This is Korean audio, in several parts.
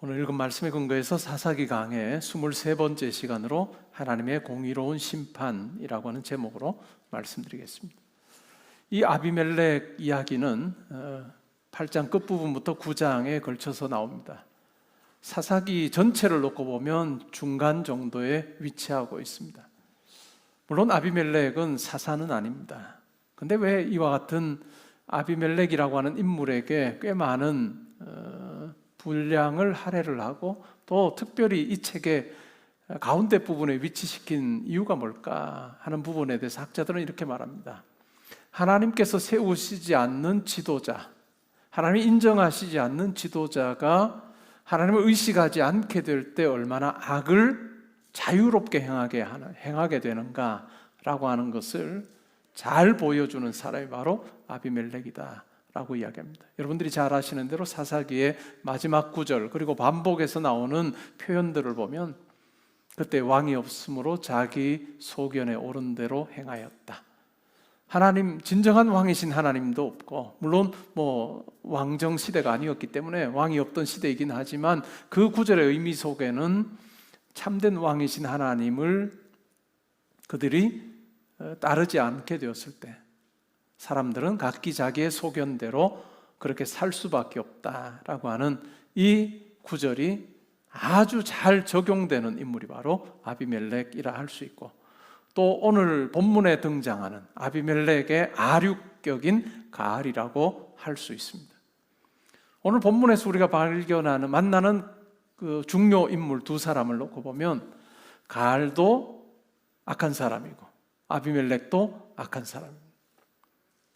오늘 읽은 말씀에 근거해서 사사기 강의 23번째 시간으로 하나님의 공의로운 심판이라고 하는 제목으로 말씀드리겠습니다. 이 아비멜렉 이야기는 8장 끝부분부터 9장에 걸쳐서 나옵니다. 사사기 전체를 놓고 보면 중간 정도에 위치하고 있습니다. 물론 아비멜렉은 사사는 아닙니다. 근데 왜 이와 같은 아비멜렉이라고 하는 인물에게 꽤 많은 분량을 할애를 하고 또 특별히 이 책의 가운데 부분에 위치시킨 이유가 뭘까 하는 부분에 대해서 학자들은 이렇게 말합니다. 하나님께서 세우시지 않는 지도자, 하나님이 인정하시지 않는 지도자가 하나님을 의식하지 않게 될 때 얼마나 악을 자유롭게 행하게 되는가라고 하는 것을 잘 보여주는 사람이 바로 아비멜렉이다 라고 이야기합니다. 여러분들이 잘 아시는 대로 사사기의 마지막 구절 그리고 반복해서 나오는 표현들을 보면 그때 왕이 없으므로 자기 소견에 오른 대로 행하였다. 하나님, 진정한 왕이신 하나님도 없고, 물론 왕정 시대가 아니었기 때문에 왕이 없던 시대이긴 하지만 그 구절의 의미 속에는 참된 왕이신 하나님을 그들이 따르지 않게 되었을 때 사람들은 각기 자기의 소견대로 그렇게 살 수밖에 없다라고 하는 이 구절이 아주 잘 적용되는 인물이 바로 아비멜렉이라 할 수 있고, 또 오늘 본문에 등장하는 아비멜렉의 아류격인 가알이라고 할 수 있습니다. 오늘 본문에서 우리가 만나는 그 중요 인물 두 사람을 놓고 보면 가알도 악한 사람이고 아비멜렉도 악한 사람입니다.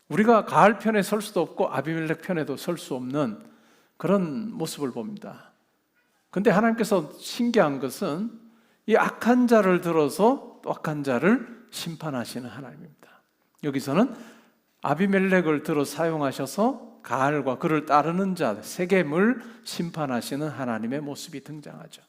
우리가 가알 편에 설 수도 없고 아비멜렉 편에도 설 수 없는 그런 모습을 봅니다. 그런데 하나님께서 신기한 것은 이 악한 자를 들어서 또 악한 자를 심판하시는 하나님입니다. 여기서는 아비멜렉을 들어 사용하셔서 가알과 그를 따르는 자 세겜을 심판하시는 하나님의 모습이 등장하죠.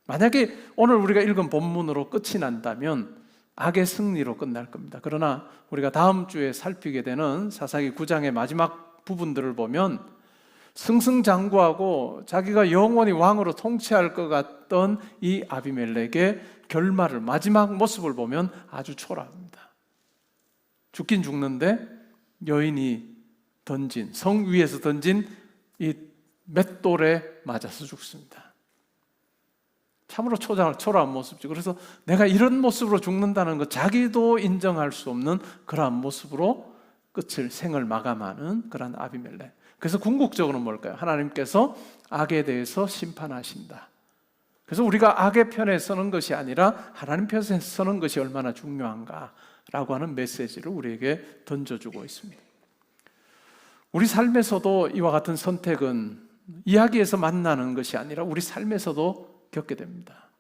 만약에 오늘 우리가 읽은 본문으로 끝이 난다면 악의 승리로 끝날 겁니다. 그러나 우리가 다음 주에 살피게 되는 사사기 9장의 마지막 부분들을 보면 승승장구하고 자기가 영원히 왕으로 통치할 것 같던 이 아비멜렉의 결말을, 마지막 모습을 보면 아주 초라합니다. 죽긴 죽는데 여인이 성 위에서 던진 이 맷돌에 맞아서 죽습니다. 참으로 초라한 모습이죠. 그래서 내가 이런 모습으로 죽는다는 것 자기도 인정할 수 없는 그러한 모습으로 생을 마감하는 그러한 아비멜렉. 그래서 궁극적으로는 뭘까요? 하나님께서 악에 대해서 심판하신다. 그래서 우리가 악의 편에 서는 것이 아니라 하나님 편에 서는 것이 얼마나 중요한가라고 하는 메시지를 우리에게 던져주고 있습니다. 우리 삶에서도 이와 같은 선택은 이야기에서 만나는 것이 아니라 우리 삶에서도 겪게 됩니다.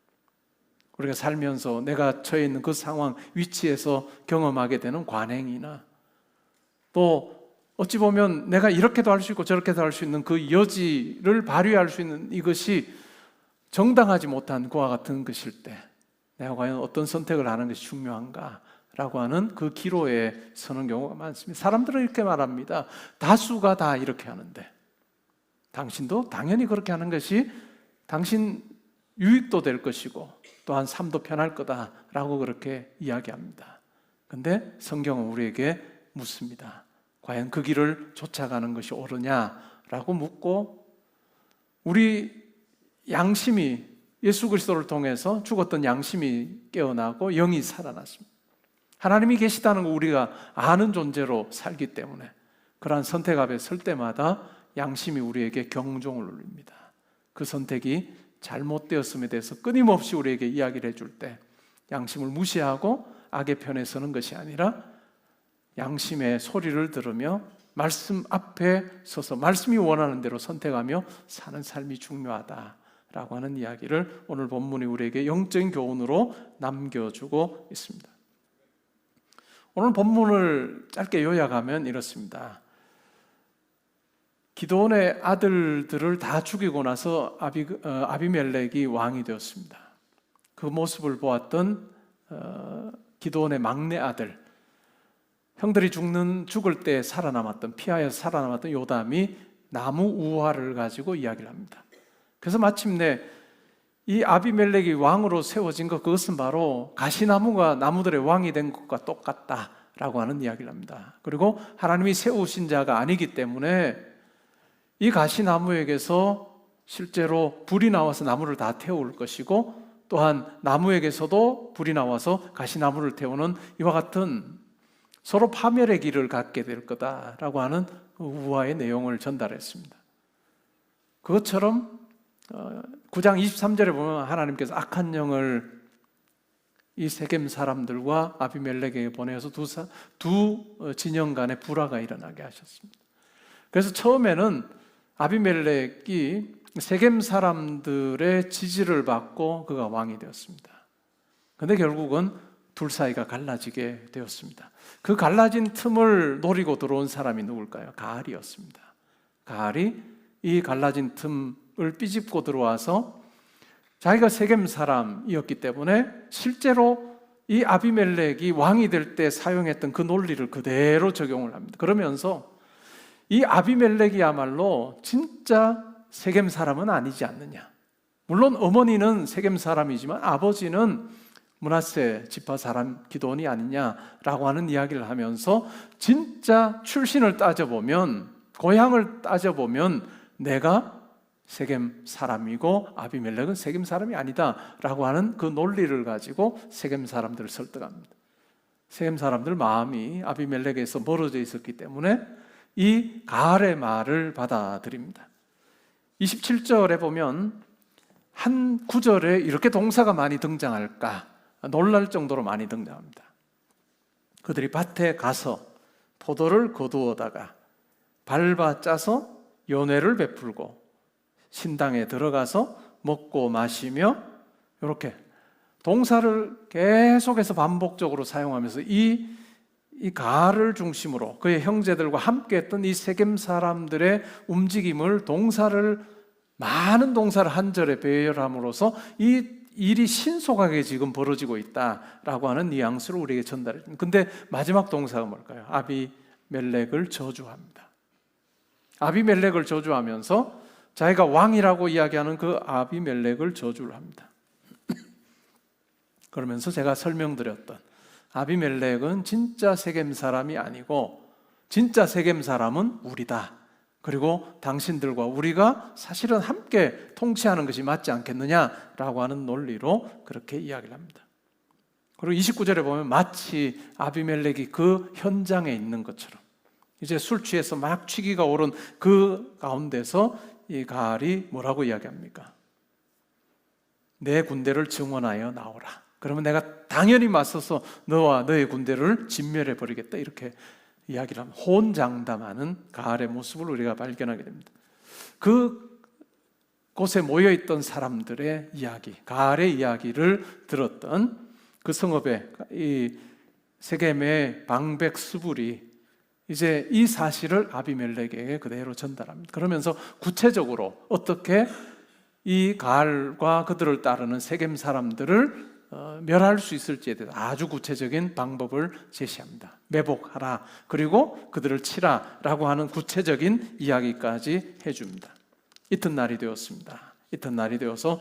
우리가 살면서 내가 처해 있는 그 상황, 위치에서 경험하게 되는 관행이나 또 어찌 보면 내가 이렇게도 할 수 있고 저렇게도 할 수 있는 그 여지를 발휘할 수 있는 이것이 정당하지 못한 그와 같은 것일 때 내가 과연 어떤 선택을 하는 것이 중요한가라고 하는 그 기로에 서는 경우가 많습니다. 사람들은 이렇게 말합니다. 다수가 다 이렇게 하는데 당신도 당연히 그렇게 하는 것이 당신 유익도 될 것이고 또한 삶도 편할 거다라고 그렇게 이야기합니다. 그런데 성경은 우리에게 묻습니다. 과연 그 길을 쫓아가는 것이 옳으냐라고 묻고, 우리 양심이 예수 그리스도를 통해서 죽었던 양심이 깨어나고 영이 살아났습니다. 하나님이 계시다는 거 우리가 아는 존재로 살기 때문에 그러한 선택 앞에 설 때마다 양심이 우리에게 경종을 울립니다. 그 선택이 잘못되었음에 대해서 끊임없이 우리에게 이야기를 해줄 때 양심을 무시하고 악의 편에 서는 것이 아니라 양심의 소리를 들으며 말씀 앞에 서서 말씀이 원하는 대로 선택하며 사는 삶이 중요하다라고 하는 이야기를 오늘 본문이 우리에게 영적인 교훈으로 남겨주고 있습니다. 오늘 본문을 짧게 요약하면 이렇습니다. 기드온의 아들들을 다 죽이고 나서 아비멜렉이 왕이 되었습니다. 그 모습을 보았던 기드온의 막내 아들, 형들이 죽을 때 피하여 살아남았던 요담이 나무 우화를 가지고 이야기를 합니다. 그래서 마침내 이 아비멜렉이 왕으로 세워진 것, 그것은 바로 가시나무가 나무들의 왕이 된 것과 똑같다라고 하는 이야기를 합니다. 그리고 하나님이 세우신 자가 아니기 때문에 이 가시나무에게서 실제로 불이 나와서 나무를 다 태울 것이고, 또한 나무에게서도 불이 나와서 가시나무를 태우는 이와 같은 서로 파멸의 길을 갖게 될 거다라고 하는 우화의 내용을 전달했습니다. 그것처럼 9장 23절에 보면 하나님께서 악한 영을 이 세겜 사람들과 아비멜렉에게 보내서 두 진영 간에 불화가 일어나게 하셨습니다. 그래서 처음에는 아비멜렉이 세겜 사람들의 지지를 받고 그가 왕이 되었습니다. 그런데 결국은 둘 사이가 갈라지게 되었습니다. 그 갈라진 틈을 노리고 들어온 사람이 누굴까요? 가알이었습니다. 가알이 이 갈라진 틈을 삐집고 들어와서 자기가 세겜 사람이었기 때문에 실제로 이 아비멜렉이 왕이 될 때 사용했던 그 논리를 그대로 적용을 합니다. 그러면서 이 아비멜렉이야말로 진짜 세겜 사람은 아니지 않느냐. 물론 어머니는 세겜 사람이지만 아버지는 므낫세 지파 사람 기드온이 아니냐라고 하는 이야기를 하면서 진짜 출신을 따져보면, 고향을 따져보면 내가 세겜 사람이고 아비멜렉은 세겜 사람이 아니다라고 하는 그 논리를 가지고 세겜 사람들을 설득합니다. 세겜 사람들 마음이 아비멜렉에서 멀어져 있었기 때문에 이 가알의 말을 받아들입니다. 27절에 보면 한 구절에 이렇게 동사가 많이 등장할까 놀랄 정도로 많이 등장합니다. 그들이 밭에 가서 포도를 거두어다가 밟아 짜서 연회를 베풀고 신당에 들어가서 먹고 마시며, 이렇게 동사를 계속해서 반복적으로 사용하면서 이 가알을 중심으로 그의 형제들과 함께 했던 이 세겜 사람들의 움직임을 많은 동사를 한 절에 배열함으로써 이 일이 신속하게 지금 벌어지고 있다라고 하는 뉘앙스를 우리에게 전달해 줍니다. 근데 마지막 동사가 뭘까요? 아비멜렉을 저주합니다. 아비멜렉을 저주하면서 자기가 왕이라고 이야기하는 그 아비멜렉을 저주를 합니다. 그러면서 제가 설명드렸던 아비멜렉은 진짜 세겜 사람이 아니고 진짜 세겜 사람은 우리다. 그리고 당신들과 우리가 사실은 함께 통치하는 것이 맞지 않겠느냐라고 하는 논리로 그렇게 이야기를 합니다. 그리고 29절에 보면 마치 아비멜렉이 그 현장에 있는 것처럼 이제 술 취해서 막 취기가 오른 그 가운데서 이 가알이 뭐라고 이야기합니까? 내 군대를 증원하여 나오라. 그러면 내가 당연히 맞서서 너와 너의 군대를 진멸해 버리겠다. 이렇게 이야기를 하면 호언장담하는 가알의 모습을 우리가 발견하게 됩니다. 그 곳에 모여있던 사람들의 이야기, 가알의 이야기를 들었던 그 성읍의 이 세겜의 방백 수불이 이제 이 사실을 아비멜렉에게 그대로 전달합니다. 그러면서 구체적으로 어떻게 이 가알과 그들을 따르는 세겜 사람들을 멸할 수 있을지에 대해서 아주 구체적인 방법을 제시합니다. 매복하라, 그리고 그들을 치라라고 하는 구체적인 이야기까지 해줍니다. 이튿날이 되었습니다. 이튿날이 되어서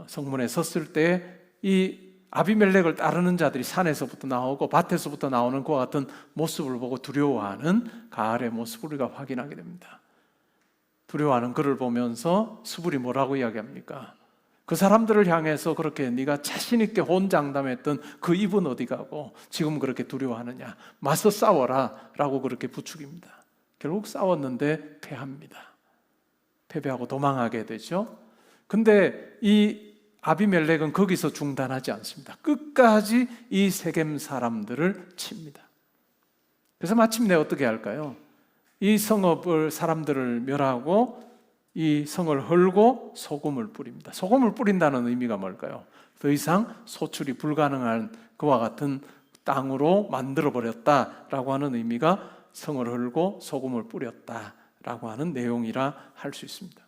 성문에 섰을 때 이 아비멜렉을 따르는 자들이 산에서부터 나오고 밭에서부터 나오는 그와 같은 모습을 보고 두려워하는 가알의 모습을 우리가 확인하게 됩니다. 두려워하는 그를 보면서 수불이 뭐라고 이야기합니까? 그 사람들을 향해서 그렇게 네가 자신 있게 혼장담했던 그 입은 어디 가고 지금 그렇게 두려워하느냐? 맞서 싸워라 라고 그렇게 부추깁니다. 결국 싸웠는데 패합니다. 패배하고 도망하게 되죠. 근데 이 아비멜렉은 거기서 중단하지 않습니다. 끝까지 이 세겜 사람들을 칩니다. 그래서 마침내 어떻게 할까요? 이 성읍을 사람들을 멸하고 이 성을 헐고 소금을 뿌립니다. 소금을 뿌린다는 의미가 뭘까요? 더 이상 소출이 불가능한 그와 같은 땅으로 만들어버렸다라고 하는 의미가 성을 헐고 소금을 뿌렸다라고 하는 내용이라 할 수 있습니다.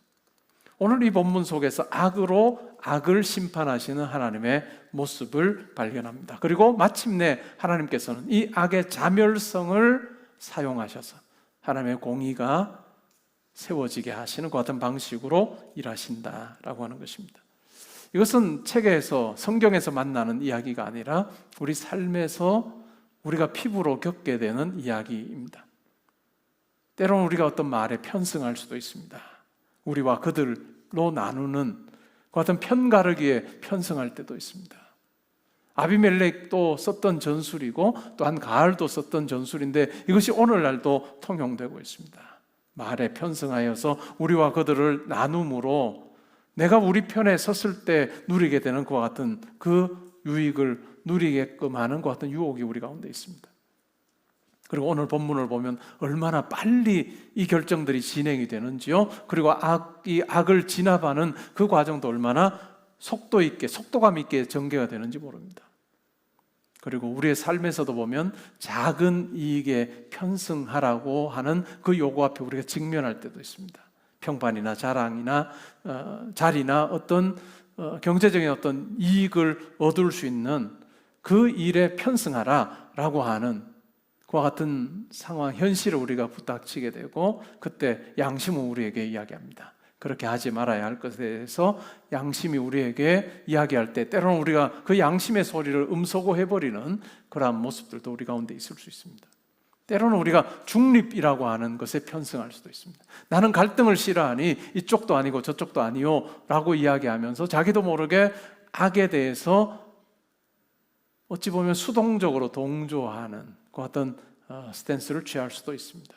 오늘 이 본문 속에서 악으로 악을 심판하시는 하나님의 모습을 발견합니다. 그리고 마침내 하나님께서는 이 악의 자멸성을 사용하셔서 하나님의 공의가 세워지게 하시는 그 같은 방식으로 일하신다라고 하는 것입니다. 이것은 책에서, 성경에서 만나는 이야기가 아니라 우리 삶에서 우리가 피부로 겪게 되는 이야기입니다. 때로는 우리가 어떤 말에 편승할 수도 있습니다. 우리와 그들로 나누는 그 같은 편가르기에 편승할 때도 있습니다. 아비멜렉도 썼던 전술이고 또한 가을도 썼던 전술인데 이것이 오늘날도 통용되고 있습니다. 말에 편승하여서 우리와 그들을 나눔으로 내가 우리 편에 섰을 때 누리게 되는 그와 같은 그 유익을 누리게끔 하는 그와 같은 유혹이 우리 가운데 있습니다. 그리고 오늘 본문을 보면 얼마나 빨리 이 결정들이 진행이 되는지요. 그리고 이 악을 진압하는 그 과정도 얼마나 속도 있게, 속도감 있게 전개가 되는지 모릅니다. 그리고 우리의 삶에서도 보면 작은 이익에 편승하라고 하는 그 요구 앞에 우리가 직면할 때도 있습니다. 평판이나 자랑이나 자리나 어떤 경제적인 어떤 이익을 얻을 수 있는 그 일에 편승하라라고 하는 그와 같은 상황, 현실을 우리가 부닥치게 되고 그때 양심은 우리에게 이야기합니다. 그렇게 하지 말아야 할 것에 대해서 양심이 우리에게 이야기할 때 때로는 우리가 그 양심의 소리를 음소거해버리는 그러한 모습들도 우리 가운데 있을 수 있습니다. 때로는 우리가 중립이라고 하는 것에 편승할 수도 있습니다. 나는 갈등을 싫어하니 이쪽도 아니고 저쪽도 아니요 라고 이야기하면서 자기도 모르게 악에 대해서 어찌 보면 수동적으로 동조하는 그 어떤 스탠스를 취할 수도 있습니다.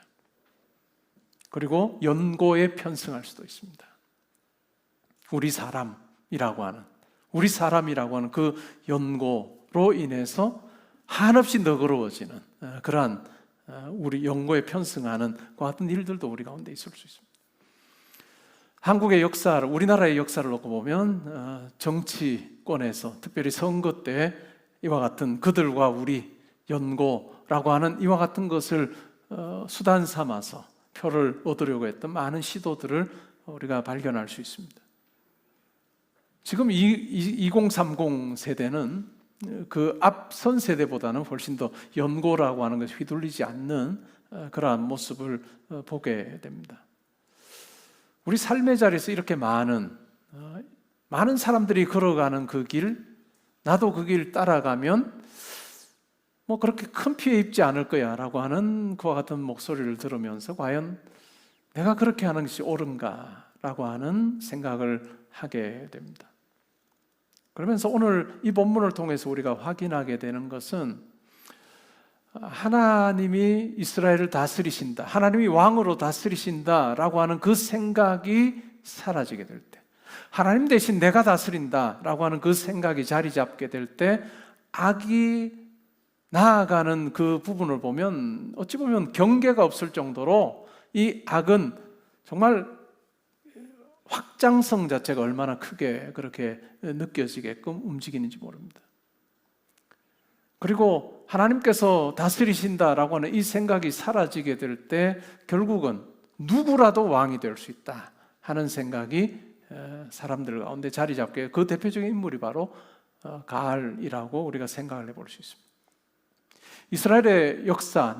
그리고 연고에 편승할 수도 있습니다. 우리 사람이라고 하는 그 연고로 인해서 한없이 너그러워지는 그러한 우리 연고에 편승하는 그 같은 일들도 우리 가운데 있을 수 있습니다. 한국의 역사를, 우리나라의 역사를 놓고 보면 정치권에서 특별히 선거 때 이와 같은 그들과 우리 연고라고 하는 이와 같은 것을 수단 삼아서 표를 얻으려고 했던 많은 시도들을 우리가 발견할 수 있습니다. 지금 2030 세대는 그 앞선 세대보다는 훨씬 더 연고라고 하는 것이 휘둘리지 않는 그러한 모습을 보게 됩니다. 우리 삶의 자리에서 이렇게 많은 사람들이 걸어가는 그 길, 나도 그 길 따라가면 뭐 그렇게 큰 피해 입지 않을 거야 라고 하는 그와 같은 목소리를 들으면서 과연 내가 그렇게 하는 것이 옳은가 라고 하는 생각을 하게 됩니다. 그러면서 오늘 이 본문을 통해서 우리가 확인하게 되는 것은 하나님이 이스라엘을 다스리신다, 하나님이 왕으로 다스리신다 라고 하는 그 생각이 사라지게 될 때, 하나님 대신 내가 다스린다 라고 하는 그 생각이 자리 잡게 될 때 악이 나아가는 그 부분을 보면 어찌 보면 경계가 없을 정도로 이 악은 정말 확장성 자체가 얼마나 크게 그렇게 느껴지게끔 움직이는지 모릅니다. 그리고 하나님께서 다스리신다라고 하는 이 생각이 사라지게 될 때 결국은 누구라도 왕이 될 수 있다 하는 생각이 사람들 가운데 자리 잡게, 그 대표적인 인물이 바로 가알이라고 우리가 생각을 해볼 수 있습니다. 이스라엘의 역사,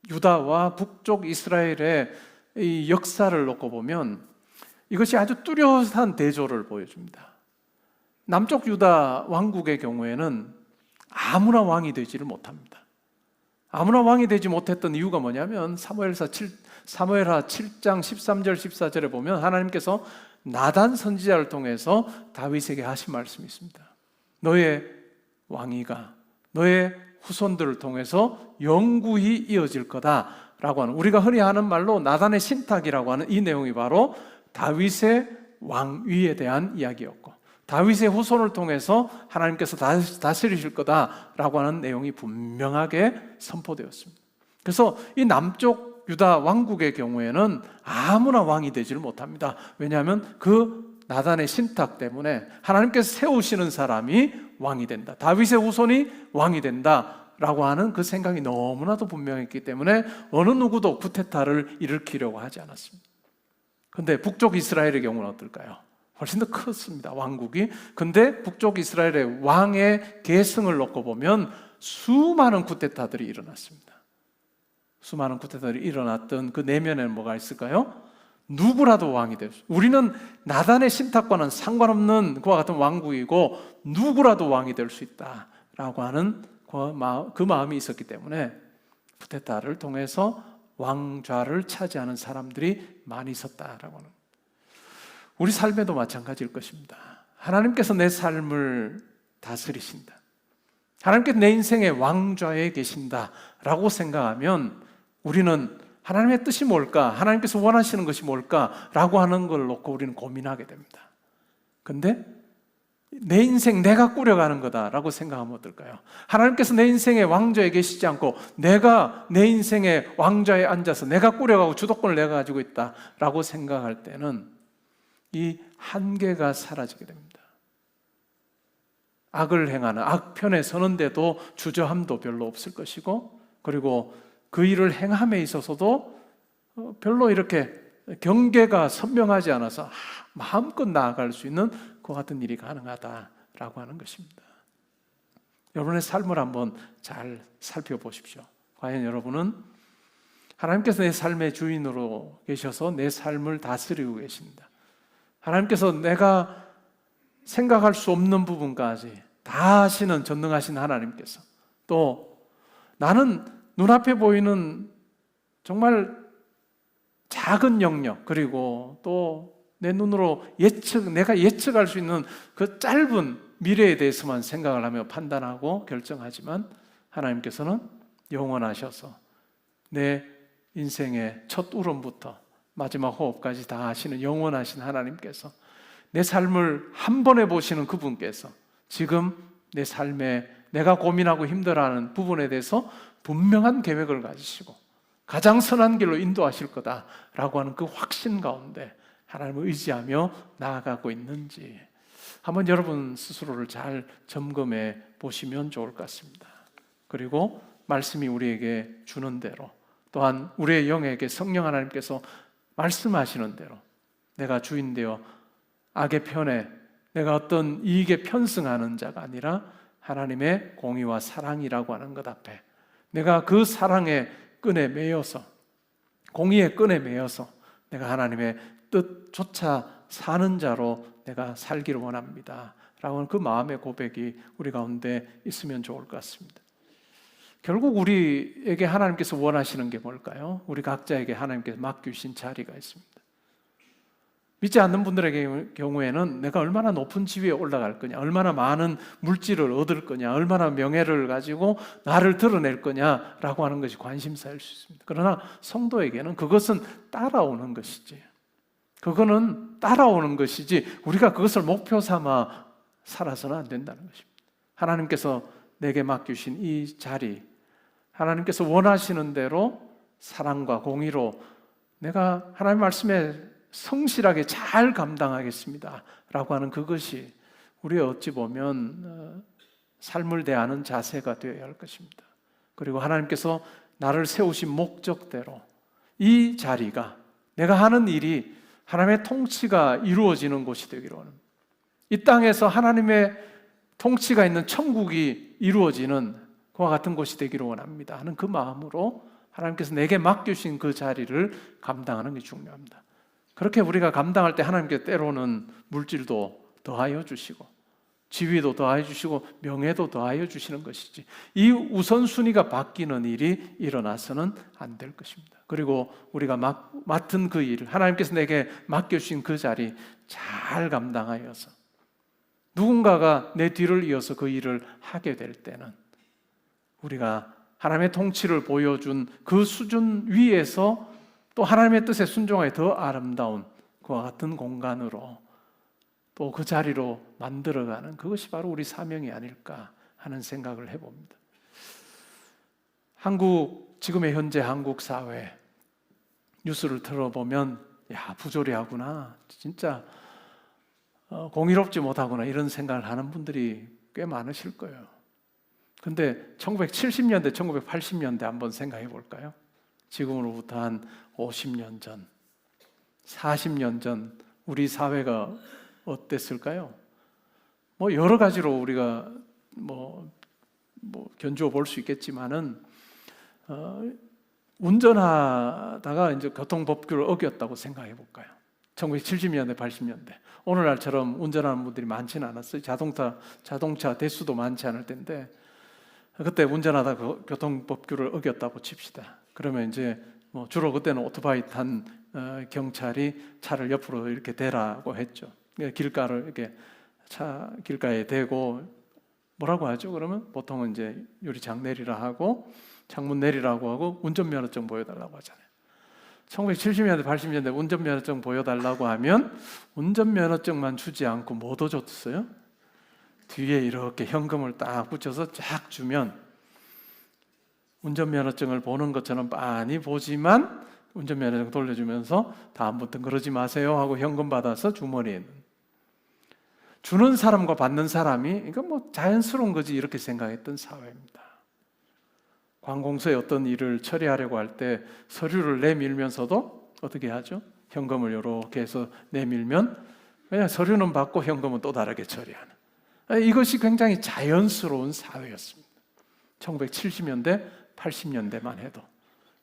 남유다와 북쪽 이스라엘의 이 역사를 놓고 보면 이것이 아주 뚜렷한 대조를 보여줍니다. 남쪽 유다 왕국의 경우에는 아무나 왕이 되지를 못합니다. 아무나 왕이 되지 못했던 이유가 뭐냐면 사무엘하 7장 13절 14절에 보면 하나님께서 나단 선지자를 통해서 다윗에게 하신 말씀이 있습니다. 너의 왕위가 너의 후손들을 통해서 영구히 이어질 거다라고 하는, 우리가 흔히 하는 말로 나단의 신탁이라고 하는 이 내용이 바로 다윗의 왕위에 대한 이야기였고, 다윗의 후손을 통해서 하나님께서 다스리실 거다라고 하는 내용이 분명하게 선포되었습니다. 그래서 이 남쪽 유다 왕국의 경우에는 아무나 왕이 되지를 못합니다. 왜냐하면 그 나단의 신탁 때문에 하나님께서 세우시는 사람이 왕이 된다, 다윗의 후손이 왕이 된다라고 하는 그 생각이 너무나도 분명했기 때문에 어느 누구도 쿠데타를 일으키려고 하지 않았습니다. 그런데 북쪽 이스라엘의 경우는 어떨까요? 훨씬 더 컸습니다, 왕국이. 근데 북쪽 이스라엘의 왕의 계승을 놓고 보면 수많은 쿠데타들이 일어났습니다. 수많은 쿠데타들이 일어났던 그 내면에는 뭐가 있을까요? 누구라도 왕이 될 수. 우리는 나단의 신탁과는 상관없는 그와 같은 왕국이고 누구라도 왕이 될 수 있다라고 하는 그 마음이 있었기 때문에 쿠데타를 통해서 왕좌를 차지하는 사람들이 많이 있었다라고 하는. 우리 삶에도 마찬가지일 것입니다. 하나님께서 내 삶을 다스리신다. 하나님께서 내 인생의 왕좌에 계신다라고 생각하면 우리는 하나님의 뜻이 뭘까? 하나님께서 원하시는 것이 뭘까? 라고 하는 걸 놓고 우리는 고민하게 됩니다. 근데 내 인생 내가 꾸려가는 거다라고 생각하면 어떨까요? 하나님께서 내 인생의 왕좌에 계시지 않고 내가 내 인생의 왕좌에 앉아서 내가 꾸려가고 주도권을 내가 가지고 있다라고 생각할 때는 이 한계가 사라지게 됩니다. 악을 행하는 악편에 서는데도 주저함도 별로 없을 것이고, 그리고 그 일을 행함에 있어서도 별로 이렇게 경계가 선명하지 않아서 마음껏 나아갈 수 있는 그 같은 일이 가능하다라고 하는 것입니다. 여러분의 삶을 한번 잘 살펴보십시오. 과연 여러분은 하나님께서 내 삶의 주인으로 계셔서 내 삶을 다스리고 계신다. 하나님께서 내가 생각할 수 없는 부분까지 다 하시는 전능하신 하나님께서, 또 나는 눈앞에 보이는 정말 작은 영역, 그리고 또 내 눈으로 내가 예측할 수 있는 그 짧은 미래에 대해서만 생각을 하며 판단하고 결정하지만, 하나님께서는 영원하셔서 내 인생의 첫 울음부터 마지막 호흡까지 다 하시는 영원하신 하나님께서, 내 삶을 한 번에 보시는 그분께서 지금 내 삶에 내가 고민하고 힘들어하는 부분에 대해서 분명한 계획을 가지시고 가장 선한 길로 인도하실 거다라고 하는 그 확신 가운데 하나님을 의지하며 나아가고 있는지 한번 여러분 스스로를 잘 점검해 보시면 좋을 것 같습니다. 그리고 말씀이 우리에게 주는 대로, 또한 우리의 영에게 성령 하나님께서 말씀하시는 대로 내가 주인 되어 악의 편에 내가 어떤 이익에 편승하는 자가 아니라 하나님의 공의와 사랑이라고 하는 것 앞에 내가 그 사랑의 끈에 매여서, 공의의 끈에 매여서 내가 하나님의 뜻조차 사는 자로 내가 살기를 원합니다 라고 하는 그 마음의 고백이 우리 가운데 있으면 좋을 것 같습니다. 결국 우리에게 하나님께서 원하시는 게 뭘까요? 우리 각자에게 하나님께서 맡기신 자리가 있습니다. 믿지 않는 분들의 경우에는 내가 얼마나 높은 지위에 올라갈 거냐, 얼마나 많은 물질을 얻을 거냐, 얼마나 명예를 가지고 나를 드러낼 거냐라고 하는 것이 관심사일 수 있습니다. 그러나 성도에게는 그것은 따라오는 것이지, 그거는 따라오는 것이지 우리가 그것을 목표 삼아 살아서는 안 된다는 것입니다. 하나님께서 내게 맡기신 이 자리, 하나님께서 원하시는 대로 사랑과 공의로 내가 하나님 말씀에 성실하게 잘 감당하겠습니다 라고 하는 그것이 우리의 어찌 보면 삶을 대하는 자세가 되어야 할 것입니다. 그리고 하나님께서 나를 세우신 목적대로 이 자리가, 내가 하는 일이 하나님의 통치가 이루어지는 곳이 되기를 원합니다. 이 땅에서 하나님의 통치가 있는 천국이 이루어지는 그와 같은 곳이 되기를 원합니다 하는 그 마음으로 하나님께서 내게 맡겨주신 그 자리를 감당하는 게 중요합니다. 그렇게 우리가 감당할 때 하나님께 때로는 물질도 더하여 주시고 지위도 더하여 주시고 명예도 더하여 주시는 것이지, 이 우선순위가 바뀌는 일이 일어나서는 안 될 것입니다. 그리고 우리가 맡은 그 일, 하나님께서 내게 맡겨주신 그 자리 잘 감당하여서 누군가가 내 뒤를 이어서 그 일을 하게 될 때는 우리가 하나님의 통치를 보여준 그 수준 위에서 또 하나님의 뜻에 순종하여 더 아름다운 그와 같은 공간으로 또 그 자리로 만들어가는, 그것이 바로 우리 사명이 아닐까 하는 생각을 해봅니다. 지금의 현재 한국 사회 뉴스를 들어보면 부조리하구나, 진짜 공의롭지 못하구나 이런 생각을 하는 분들이 꽤 많으실 거예요. 근데 1970년대, 1980년대 한번 생각해 볼까요? 지금으로부터 한 50년 전, 40년 전 우리 사회가 어땠을까요? 여러 가지로 우리가 견주어 볼 수 있겠지만은 운전하다가 이제 교통법규를 어겼다고 생각해 볼까요? 1970년대, 80년대. 오늘날처럼 운전하는 분들이 많지는 않았어요. 자동차 대수도 많지 않을 텐데, 그때 운전하다가 교통법규를 어겼다고 칩시다. 그러면 이제 주로 그때는 오토바이 탄 경찰이 차를 옆으로 이렇게 대라고 했죠. 길가를 이렇게 길가에 대고 뭐라고 하죠? 그러면 보통은 이제 유리창 내리라 하고 창문 내리라고 하고 운전면허증 보여달라고 하잖아요. 1970년대, 80년대 운전면허증 보여달라고 하면 운전면허증만 주지 않고 뭐도 줬어요? 뒤에 이렇게 현금을 딱 붙여서 쫙 주면 운전면허증을 보는 것처럼 빤히 보지만 운전면허증 돌려주면서 다음부터 그러지 마세요 하고 현금 받아서 주머니에 주는 사람과 받는 사람이 이건 자연스러운 거지 이렇게 생각했던 사회입니다. 관공서에 어떤 일을 처리하려고 할 때 서류를 내밀면서도 어떻게 하죠? 현금을 이렇게 해서 내밀면 그냥 서류는 받고 현금은 또 다르게 처리하는, 이것이 굉장히 자연스러운 사회였습니다. 1970년대, 80년대만 해도.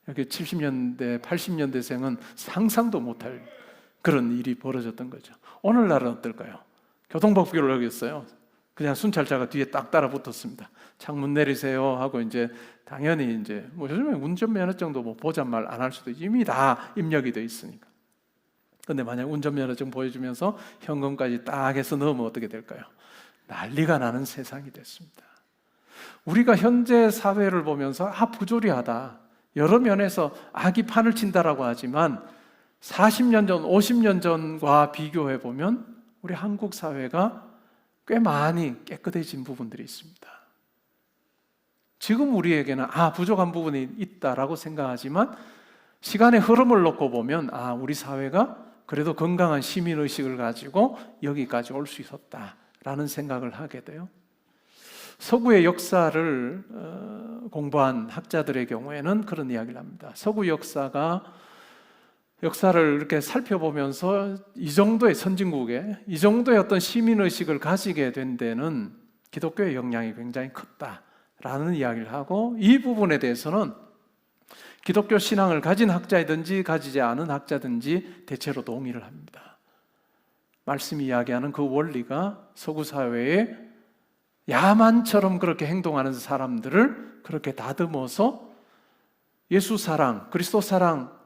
여기 70년대, 80년대생은 상상도 못할 그런 일이 벌어졌던 거죠. 오늘날은 어떨까요? 교통법규를 어겼어요. 그냥 순찰차가 뒤에 딱 따라 붙었습니다. 창문 내리세요 하고 이제 당연히 이제 요즘에 운전면허증도 보잔말 안 할 수도 있지. 이미 다 입력이 돼 있으니까. 근데 만약 운전면허증 보여주면서 현금까지 딱 해서 넣으면 어떻게 될까요? 난리가 나는 세상이 됐습니다. 우리가 현재 사회를 보면서 부조리하다, 여러 면에서 악이 판을 친다라고 하지만 40년 전, 50년 전과 비교해 보면 우리 한국 사회가 꽤 많이 깨끗해진 부분들이 있습니다. 지금 우리에게는 부족한 부분이 있다라고 생각하지만 시간의 흐름을 놓고 보면 우리 사회가 그래도 건강한 시민의식을 가지고 여기까지 올 수 있었다라는 생각을 하게 돼요. 서구의 역사를 공부한 학자들의 경우에는 그런 이야기를 합니다. 서구 역사를 이렇게 살펴보면서 이 정도의 선진국에 이 정도의 어떤 시민의식을 가지게 된 데는 기독교의 영향이 굉장히 컸다라는 이야기를 하고, 이 부분에 대해서는 기독교 신앙을 가진 학자이든지 가지지 않은 학자든지 대체로 동의를 합니다. 말씀이 이야기하는 그 원리가 서구 사회에 야만처럼 그렇게 행동하는 사람들을 그렇게 다듬어서 예수 사랑, 그리스도 사랑,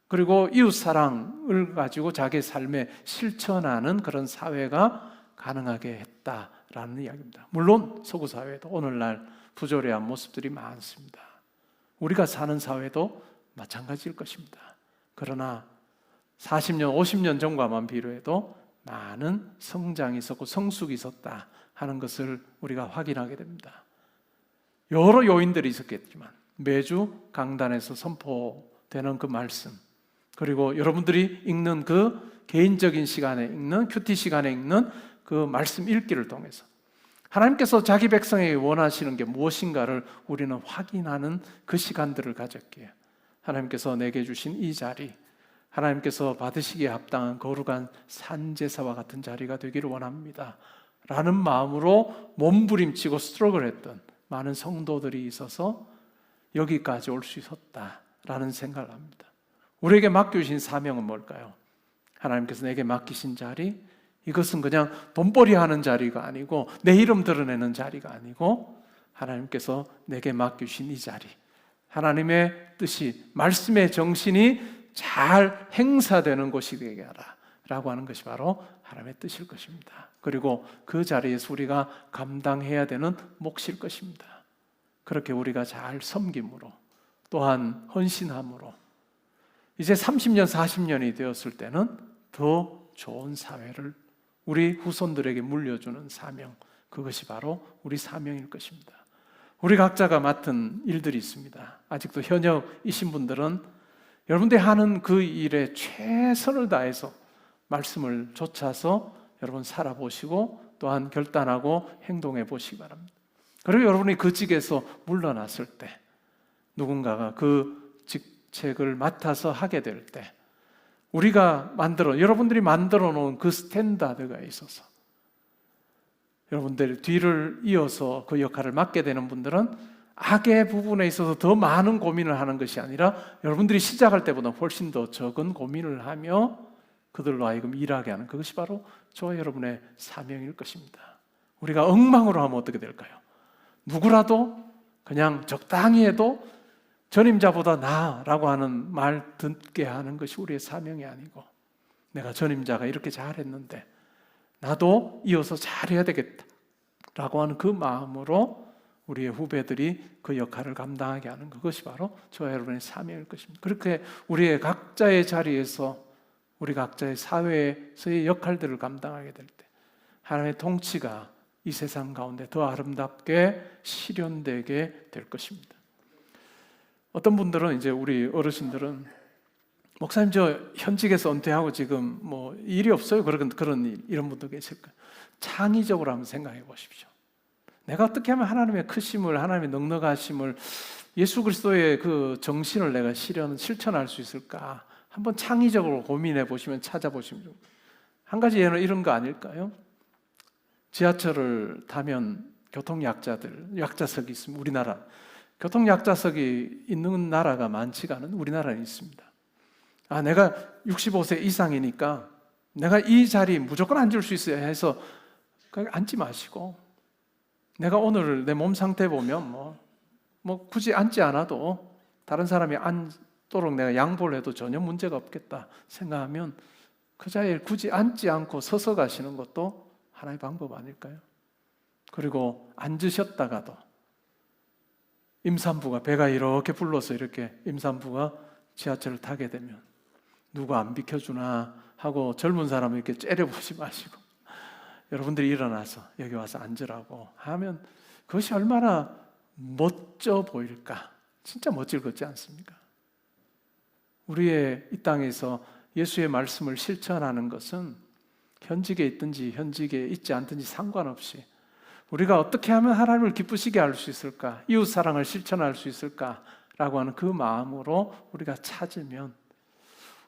그리고 이웃 사랑을 가지고 자기의 삶에 실천하는 그런 사회가 가능하게 했다라는 이야기입니다. 물론 서구 사회도 오늘날 부조리한 모습들이 많습니다. 우리가 사는 사회도 마찬가지일 것입니다. 그러나 40년, 50년 전과만 비교해도 많은 성장이 있었고 성숙이 있었다 하는 것을 우리가 확인하게 됩니다. 여러 요인들이 있었겠지만 매주 강단에서 선포되는 그 말씀, 그리고 여러분들이 읽는 그 개인적인 시간에 읽는 큐티 시간에 읽는 그 말씀 읽기를 통해서 하나님께서 자기 백성에게 원하시는 게 무엇인가를 우리는 확인하는 그 시간들을 가졌기에 하나님께서 내게 주신 이 자리, 하나님께서 받으시기에 합당한 거룩한 산제사와 같은 자리가 되기를 원합니다 라는 마음으로 몸부림치고 스트럭을 했던 많은 성도들이 있어서 여기까지 올 수 있었다라는 생각을 합니다. 우리에게 맡겨주신 사명은 뭘까요? 하나님께서 내게 맡기신 자리, 이것은 그냥 돈벌이 하는 자리가 아니고 내 이름 드러내는 자리가 아니고 하나님께서 내게 맡겨주신 이 자리, 하나님의 뜻이, 말씀의 정신이 잘 행사되는 곳이 되게 하라 라고 하는 것이 바로 하나님의 뜻일 것입니다. 그리고 그 자리에서 우리가 감당해야 되는 몫일 것입니다. 그렇게 우리가 잘 섬김으로 또한 헌신함으로 이제 30년, 40년이 되었을 때는 더 좋은 사회를 우리 후손들에게 물려주는 사명, 그것이 바로 우리 사명일 것입니다. 우리 각자가 맡은 일들이 있습니다. 아직도 현역이신 분들은 여러분들이 하는 그 일에 최선을 다해서 말씀을 좇아서 여러분 살아보시고 또한 결단하고 행동해 보시기 바랍니다. 그리고 여러분이 그 직에서 물러났을 때 누군가가 그 직책을 맡아서 하게 될 때 우리가 여러분들이 만들어 놓은 그 스탠다드가 있어서 여러분들 뒤를 이어서 그 역할을 맡게 되는 분들은 악의 부분에 있어서 더 많은 고민을 하는 것이 아니라 여러분들이 시작할 때보다 훨씬 더 적은 고민을 하며 그들로 하여금 일하게 하는, 그것이 바로 저와 여러분의 사명일 것입니다. 우리가 엉망으로 하면 어떻게 될까요? 누구라도 그냥 적당히 해도 전임자보다 나라고 하는 말 듣게 하는 것이 우리의 사명이 아니고, 내가 전임자가 이렇게 잘했는데 나도 이어서 잘해야 되겠다라고 하는 그 마음으로 우리의 후배들이 그 역할을 감당하게 하는 그것이 바로 저와 여러분의 사명일 것입니다. 그렇게 우리의 각자의 자리에서, 우리 각자의 사회에서의 역할들을 감당하게 될 때 하나님의 통치가 이 세상 가운데 더 아름답게 실현되게 될 것입니다. 어떤 분들은, 이제 우리 어르신들은 목사님 저 현직에서 은퇴하고 지금 뭐 일이 없어요, 그런 일, 이런 분도 계실 거예요. 창의적으로 한번 생각해 보십시오. 내가 어떻게 하면 하나님의 크심을, 하나님의 넉넉하심을, 예수 그리스도의 그 정신을 내가 실천할 수 있을까? 한번 창의적으로 고민해 보시면, 찾아보시면, 한 가지 예는 이런 거 아닐까요? 지하철을 타면 교통약자들, 약자석이 있습니다. 우리나라 교통약자석이 있는 나라가 많지가 않은 우리나라에 있습니다. 내가 65세 이상이니까 내가 이 자리 무조건 앉을 수 있어야 해서 앉지 마시고, 내가 오늘 내 몸 상태 보면 뭐 굳이 앉지 않아도 다른 사람이 앉도록 내가 양보를 해도 전혀 문제가 없겠다 생각하면 그 자리에 굳이 앉지 않고 서서 가시는 것도 하나의 방법 아닐까요? 그리고 앉으셨다가도 임산부가, 배가 이렇게 불러서 이렇게 임산부가 지하철을 타게 되면 누가 안 비켜주나 하고 젊은 사람을 이렇게 째려보지 마시고 여러분들이 일어나서 여기 와서 앉으라고 하면 그것이 얼마나 멋져 보일까? 진짜 멋질 것 같지 않습니까? 우리의 이 땅에서 예수의 말씀을 실천하는 것은 현직에 있든지 현직에 있지 않든지 상관없이 우리가 어떻게 하면 하나님을 기쁘시게 할 수 있을까? 이웃사랑을 실천할 수 있을까라고 하는 그 마음으로 우리가 찾으면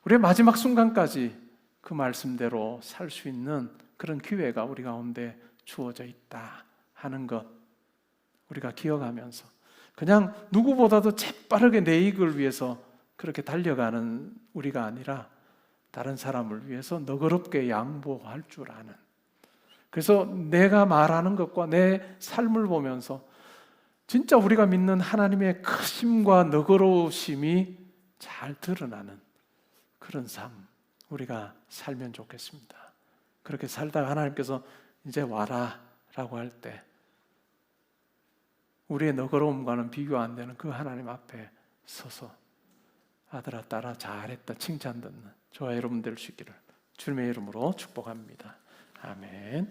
우리의 마지막 순간까지 그 말씀대로 살 수 있는 그런 기회가 우리 가운데 주어져 있다 하는 것, 우리가 기억하면서 그냥 누구보다도 재빠르게 내 이익을 위해서 그렇게 달려가는 우리가 아니라 다른 사람을 위해서 너그럽게 양보할 줄 아는, 그래서 내가 말하는 것과 내 삶을 보면서 진짜 우리가 믿는 하나님의 크심과 너그러우심이 잘 드러나는 그런 삶, 우리가 살면 좋겠습니다. 그렇게 살다가 하나님께서 이제 와라 라고 할 때 우리의 너그러움과는 비교 안 되는 그 하나님 앞에 서서 아들아 딸아 잘했다 칭찬 듣는 저와 여러분 될 수 있기를 주님의 이름으로 축복합니다. 아멘.